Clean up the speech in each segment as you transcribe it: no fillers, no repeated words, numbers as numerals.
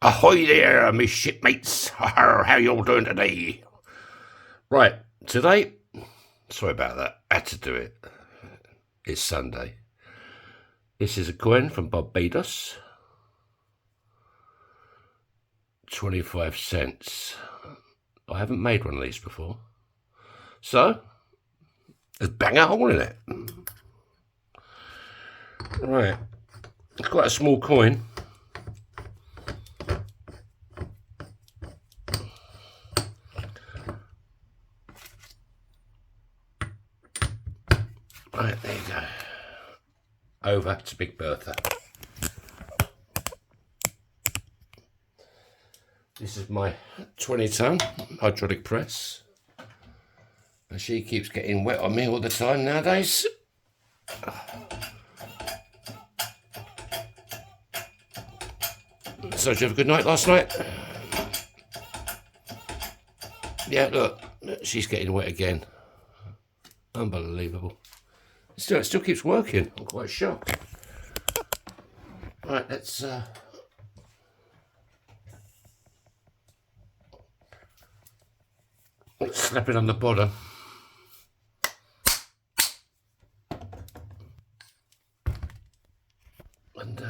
Ahoy there, me shipmates. How you all doing today? Right, today, sorry about that, I had to do it. It's Sunday. This is a coin from Barbados. 25 cents. I haven't made one of these before. So, let's bang a hole in it. Right, it's quite a small coin. Right, there you go. Over to Big Bertha. This is my 20-ton hydraulic press. And she keeps getting wet on me all the time nowadays. So did you have a good night last night? Yeah, look, she's getting wet again. Unbelievable. It still keeps working. I'm quite shocked. Right, let's slap it on the bottom. And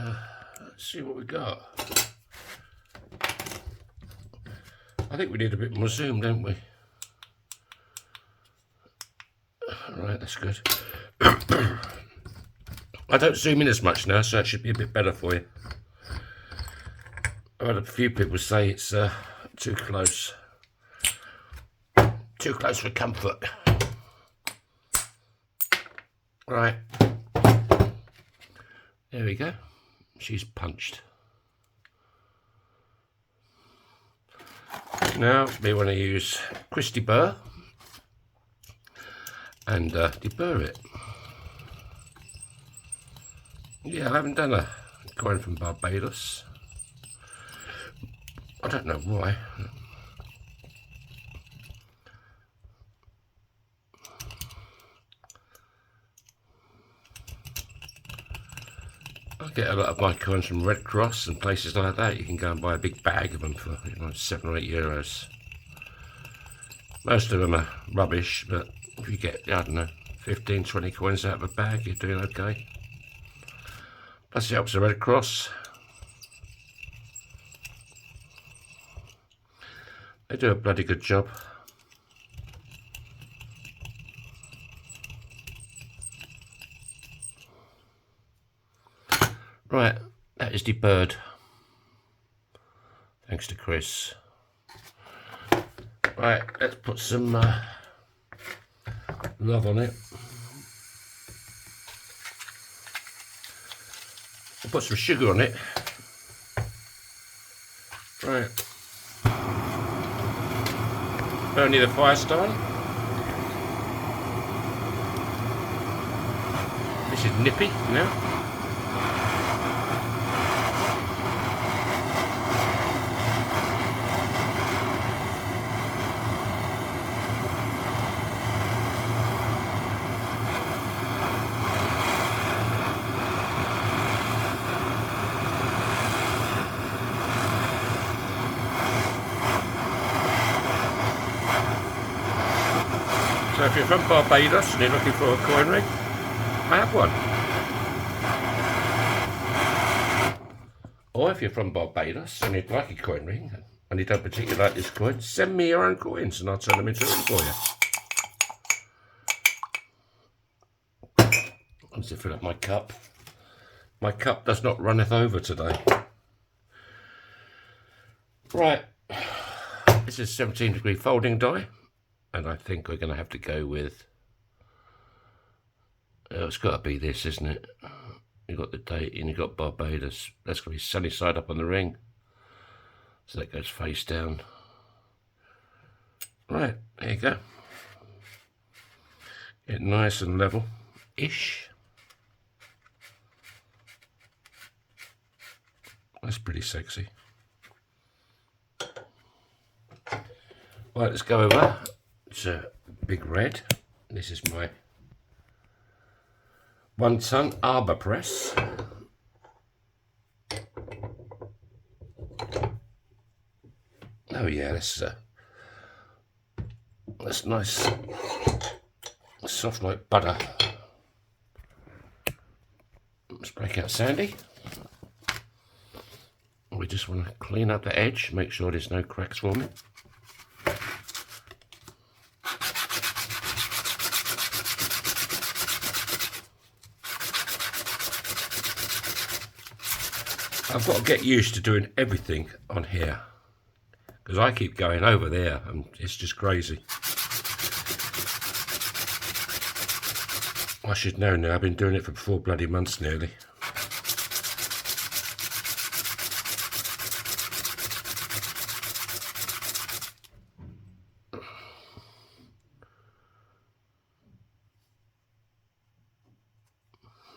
let's see what we got. I think we need a bit more zoom, don't we? Right, that's good. I don't zoom in as much now, so it should be a bit better for you. I've had a few people say it's too close. Too close for comfort. Right. There we go. She's punched. Now we want to use Christy burr and deburr it. Yeah, I haven't done a coin from Barbados. I don't know why. I get a lot of my coins from Red Cross and places like that. You can go and buy a big bag of them for €7 or €8. Most of them are rubbish, but if you get, I don't know, 15, 20 coins out of a bag, you're doing okay. Plus it helps the Red Cross. They do a bloody good job. Right, that is deburred. Thanks to Chris. Right, let's put some love on it. I'll put some sugar on it. Right. Burn near the fire starter. This is nippy now. So if you're from Barbados and you're looking for a coin ring, I have one. Or if you're from Barbados and you'd like a coin ring and you don't particularly like this coin, send me your own coins and I'll turn them into a ring for you. I need to fill up my cup. My cup does not runneth over today. Right, this is 17-degree folding die. And I think we're going to have to go with, it's got to be this, isn't it? You've got the date and you've got Barbados. That's going to be sunny side up on the ring. So that goes face down. Right, there you go. Get nice and level-ish. That's pretty sexy. Right, let's go over. It's a big red. This is my 1-ton arbor press. Oh yeah, that's nice, soft like butter. Let's break out sandy. We just want to clean up the edge, make sure there's no cracks forming. I've got to get used to doing everything on here, because I keep going over there and it's just crazy. I should know now, I've been doing it for 4 bloody months nearly.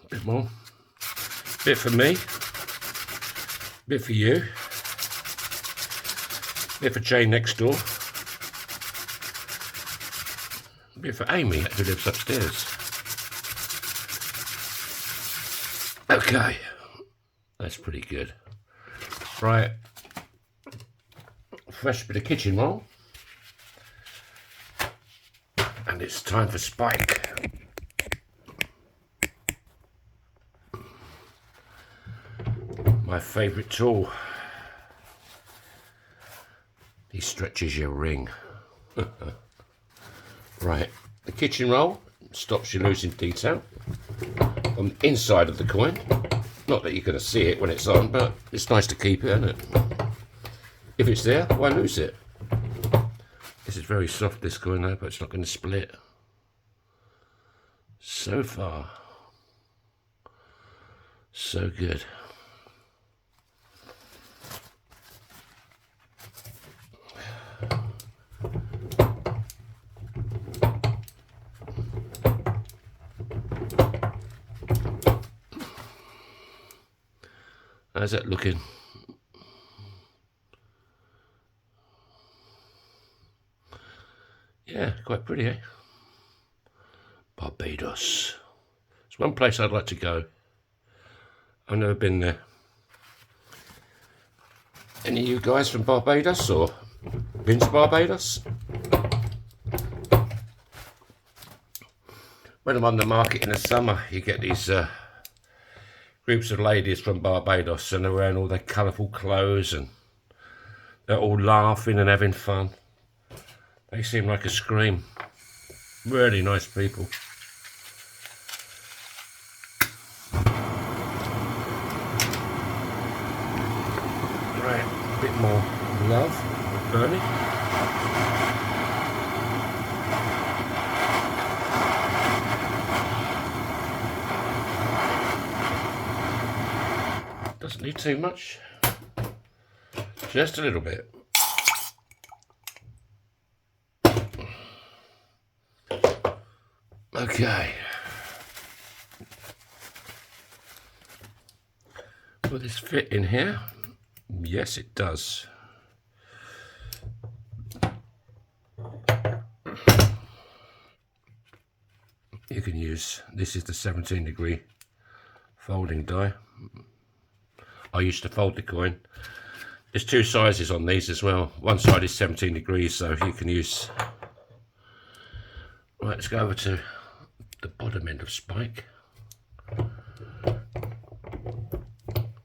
Bit more. Bit for me. Bit for you. Bit for Jane next door. Bit for Amy who lives upstairs. Okay, that's pretty good. Right, fresh bit of kitchen roll. And it's time for Spike. My favourite tool. He stretches your ring. Right, the kitchen roll stops you losing detail on the inside of the coin. Not that you're going to see it when it's on, but it's nice to keep it, isn't it? If it's there, why lose it? This is very soft, this coin though, but it's not going to split. So far, so good. How's that looking? Yeah, quite pretty, eh? Barbados. It's one place I'd like to go. I've never been there. Any of you guys from Barbados or been to Barbados? When I'm on the market in the summer, you get these groups of ladies from Barbados, and they're wearing all their colourful clothes and they're all laughing and having fun. They seem like a scream. Really nice people. Right, a bit more love, burning. Doesn't need too much, just a little bit. Okay. Will this fit in here? Yes, it does. You can use, this is the 17-degree folding die. I used to fold the coin. There's 2 sizes on these as well. One side is 17 degrees, so you can use. Right, let's go over to the bottom end of Spike.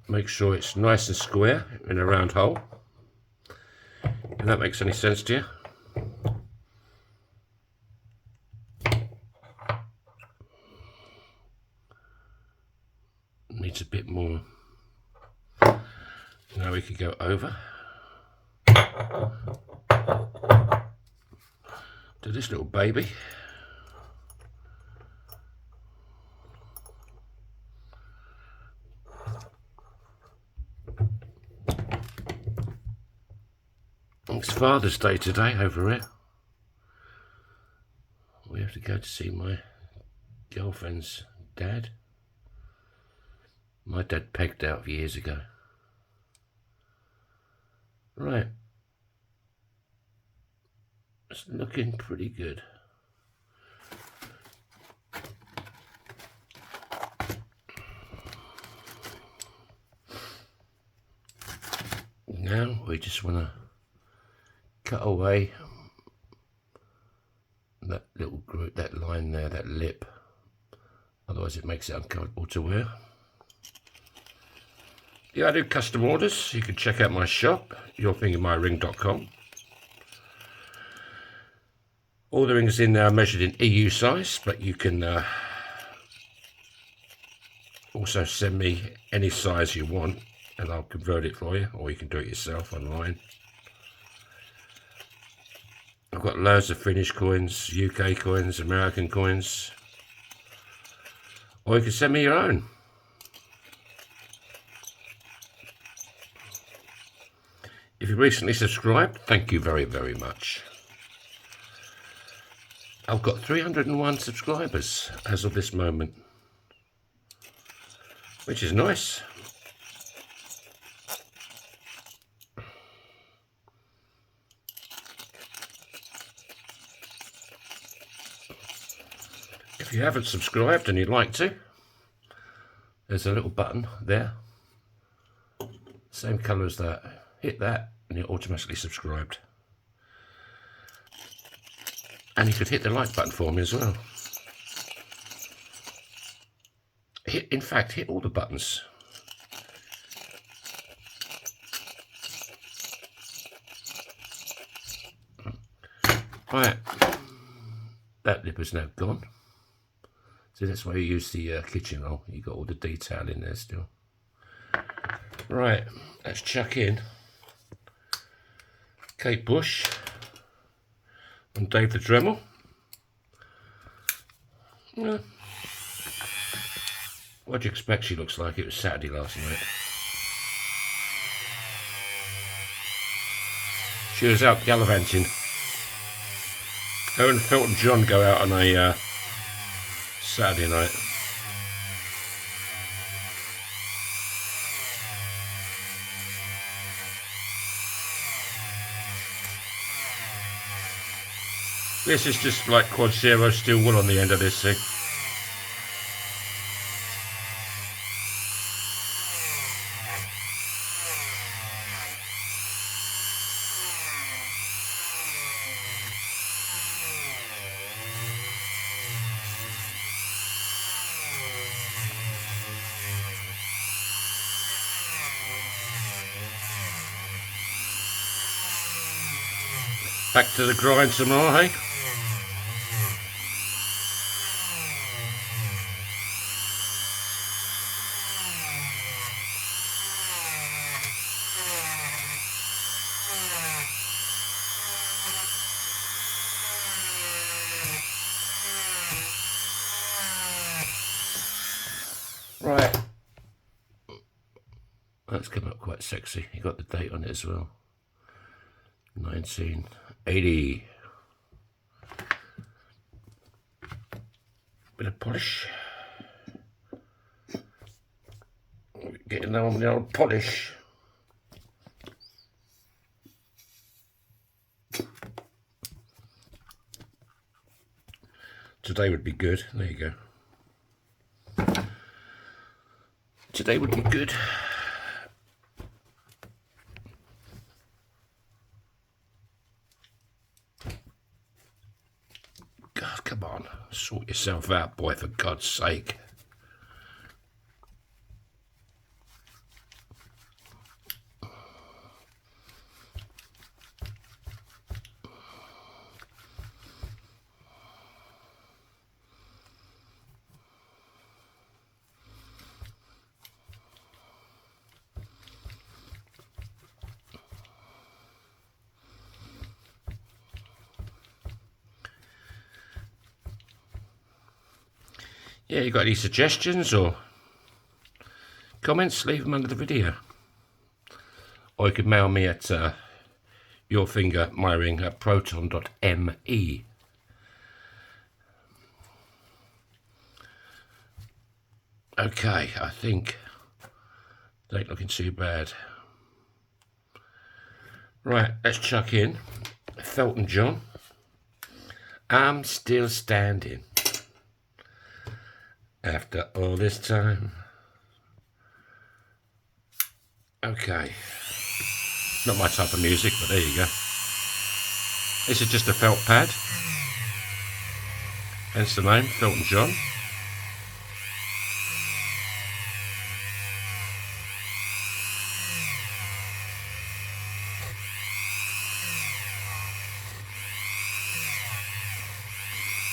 Make sure it's nice and square in a round hole. If that makes any sense to you. Needs a bit more. Now we could go over to this little baby. It's Father's Day today over here. We have to go to see my girlfriend's dad. My dad pegged out years ago. Right. It's looking pretty good. Now we just want to cut away that little group, that line there, that lip, otherwise it makes it uncomfortable to wear. Yeah, I do custom orders. You can check out my shop, yourfingermyring.com. All the rings in there are measured in EU size, but you can also send me any size you want and I'll convert it for you, or you can do it yourself online. I've got loads of Finnish coins, UK coins, American coins, or you can send me your own. If you recently subscribed, thank you very, very much. I've got 301 subscribers as of this moment, which is nice. If you haven't subscribed and you'd like to, there's a little button there, same colour as that. Hit that and you're automatically subscribed. And you could hit the like button for me as well. In fact, hit all the buttons. Right, that lip is now gone. So that's why you use the kitchen roll. You got all the detail in there still. Right, let's chuck in Kate Bush and Dave the Dremel. Yeah. What do you expect she looks like? It was Saturday last night. She was out gallivanting. Her and Phil and John go out on a Saturday night. This is just like quad zero steel wool on the end of this thing. Back to the grind some more, hey? Right. That's come up quite sexy. You got the date on it as well. 1980. Bit of polish. Getting on the old polish. Today would be good. There you go. Today would be good. God, come on. Sort yourself out, boy, for God's sake. Yeah, you got any suggestions or comments? Leave them under the video. Or you can mail me at yourfingermyring@proton.me. Okay, I think they ain't looking too bad. Right, let's chuck in Felton John. I'm still standing. After all this time. Okay. Not my type of music, but there you go. This is just a felt pad, hence the name, Felton John.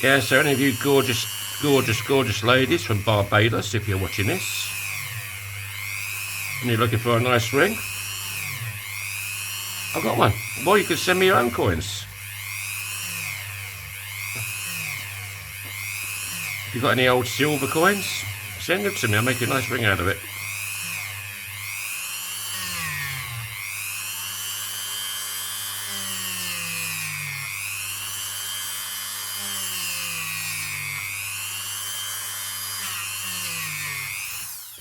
Yeah, so any of you gorgeous ladies from Barbados, if you're watching this, and you're looking for a nice ring, I've got one. Well, you can send me your own coins. If you've got any old silver coins, send them to me. I'll make a nice ring out of it.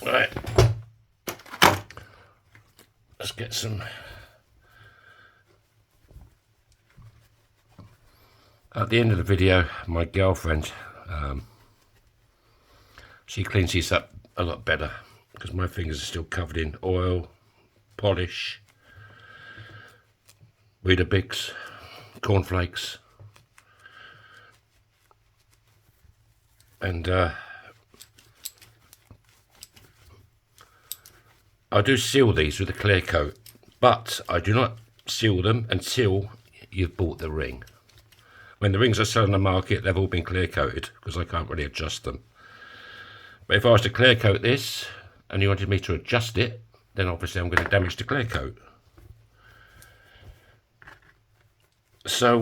Right, let's get some. At the end of the video, my girlfriend, she cleans these up a lot better because my fingers are still covered in oil, polish, Weetabix, cornflakes, and I do seal these with a clear coat, but I do not seal them until you've bought the ring. When the rings are selling on the market, they've all been clear coated because I can't really adjust them. But if I was to clear coat this and you wanted me to adjust it, then obviously I'm going to damage the clear coat. So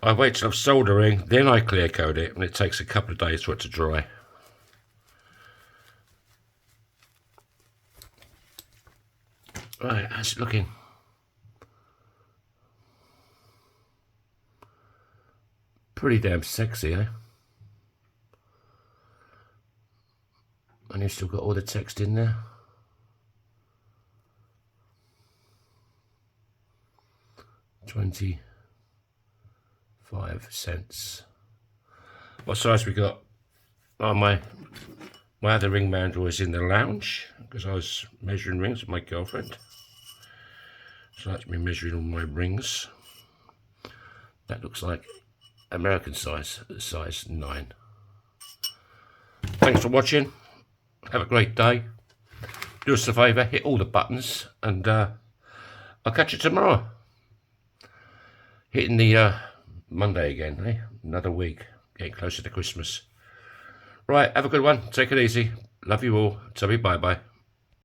I wait till I've sold the ring, then I clear coat it, and it takes a couple of days for it to dry. Right, how's it looking? Pretty damn sexy, eh? And you've still got all the text in there. $0.25. What size we got? Oh, my other ring mount was in the lounge because I was measuring rings with my girlfriend. So that's me measuring all my rings. That looks like American size 9. Thanks for watching. Have a great day. Do us a favour, hit all the buttons, and I'll catch you tomorrow. Hitting the Monday again, eh? Another week. Getting closer to Christmas. Right, have a good one. Take it easy. Love you all. Tell me bye-bye.